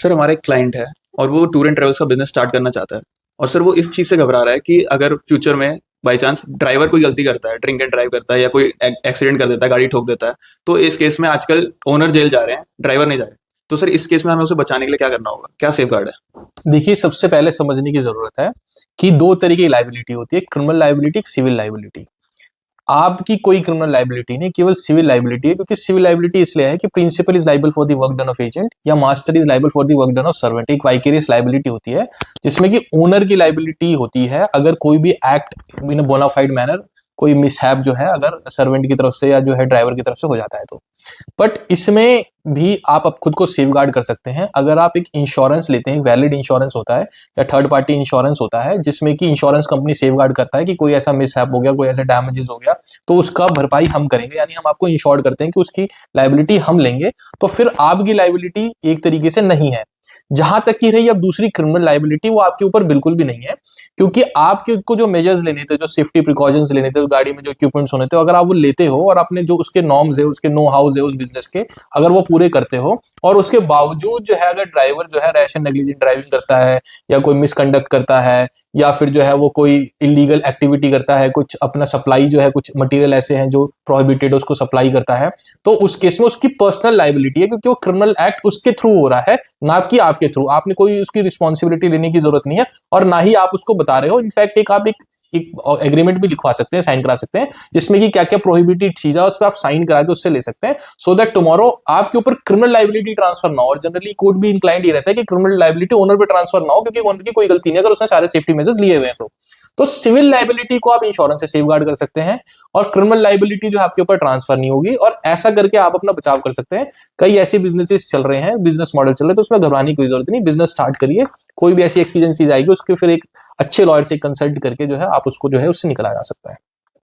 Sir हमारा एक client है और वो टूर एंड ट्रेवल्स का बिजनेस स्टार्ट करना चाहता है। और सर वो इस चीज़ से घबरा रहा है कि अगर फ्यूचर में बाई चांस ड्राइवर कोई गलती करता है, ड्रिंक एंड ड्राइव करता है या कोई एक्सीडेंट कर देता है, गाड़ी ठोक देता है, तो इस केस में आजकल ओनर जेल जा रहे हैं, ड्राइवर नहीं जा रहे। तो सर इस केस में हमें उसे बचाने के लिए क्या करना होगा, क्या सेफ गार्ड है? देखिए, सबसे पहले समझने की जरूरत है कि दो तरीके की लाइबिलिटी होती है, क्रिमिनल लाइबिलिटी, एक सिविल लाइबिलिटी। आपकी कोई क्रिमिनल लाइबिलिटी नहीं, केवल सिविल लाइबिलिटी है, क्योंकि सिविल लाइबिलिटी इसलिए है कि principal is liable for the work done of agent या master is liable for the work done of servant. एक वाइकेरियस लाइबिलिटी होती है जिसमें कि ओनर की लाइबिलिटी होती है अगर कोई भी act in a bona fide manner, कोई मिसहैप जो है अगर सर्वेंट की तरफ से या जो है ड्राइवर की तरफ से हो जाता है तो। बट इसमें भी आप अब खुद को सेफ गार्ड कर सकते हैं अगर आप एक इंश्योरेंस लेते हैं। वैलिड इंश्योरेंस होता है या थर्ड पार्टी इंश्योरेंस होता है जिसमें कि इंश्योरेंस कंपनी सेफ गार्ड करता है कि कोई ऐसा मिसहैप हो गया, कोई ऐसा डैमेजेस हो गया तो उसका भरपाई हम करेंगे, यानी हम आपको इंश्योर्ड करते हैं कि उसकी लाइबिलिटी हम लेंगे। तो फिर आपकी लाइबिलिटी एक तरीके से नहीं है। जहां तक की रही अब दूसरी क्रिमिनल लाइबिलिटी, वो आपके ऊपर बिल्कुल भी नहीं है, क्योंकि आपके को जो मेजर्स लेने थे, जो सेफ्टी प्रिकॉशंस लेने थे, तो गाड़ी में जो इक्विपमेंट्स होने थे, अगर आप वो लेते हो और अपने जो उसके नॉर्म्स है, उसके नो हाउस है उस बिजनेस के, अगर वो पूरे करते हो और उसके बावजूद जो है अगर ड्राइवर जो है रैश एंड नेग्लिजेंट ड्राइविंग करता है या कोई मिसकंडक्ट करता है या फिर जो है वो कोई इलीगल एक्टिविटी करता है, कुछ अपना सप्लाई जो है, कुछ मटेरियल ऐसे हैं जो प्रोहिबिटेड उसको सप्लाई करता है, तो उस केस में उसकी पर्सनल लाइबिलिटी है, क्योंकि वो क्रिमिनल एक्ट उसके थ्रू हो रहा है, ना कि आपके थ्रू। आपने कोई उसकी रिस्पॉन्सिबिलिटी लेने की जरूरत नहीं है और ना ही आप उसको बता रहे हो। इनफैक्ट एक आप एक एग्रीमेंट भी लिखवा सकते हैं, साइन करा सकते हैं, जिसमें कि क्या क्या प्रोहिबिटेड चीज है उस पर आप साइन करा के उससे ले सकते हैं, सो दैट टुमारो आपके ऊपर क्रिमिनल लाइबिलिटी ट्रांसफर ना हो। और जनरली कोर्ट भी इंक्लाइंड ये रहता है कि क्रिमिनल लाइबिलिटी ओनर पे ट्रांसफर ना हो, क्योंकि ओनर की कोई गलती नहीं अगर उसने सारे सेफ्टी मेजर्स लिए हुए हैं तो सिविल लाइबिलिटी को आप इंश्योरेंस से सेफ गार्ड कर सकते हैं और क्रिमिनल लाइबिलिटी जो आपके ऊपर ट्रांसफर नहीं होगी, और ऐसा करके आप अपना बचाव कर सकते हैं। कई ऐसे बिजनेसेस चल रहे हैं, बिजनेस मॉडल चल रहे हैं, तो उसमें घबराने की कोई जरूरत नहीं। बिजनेस स्टार्ट करिए, कोई भी ऐसी एक्सीजेंसीज आएगी उसके फिर एक अच्छे लॉयर से कंसल्ट करके जो है आप उसको जो है उससे निकला जा सकता है।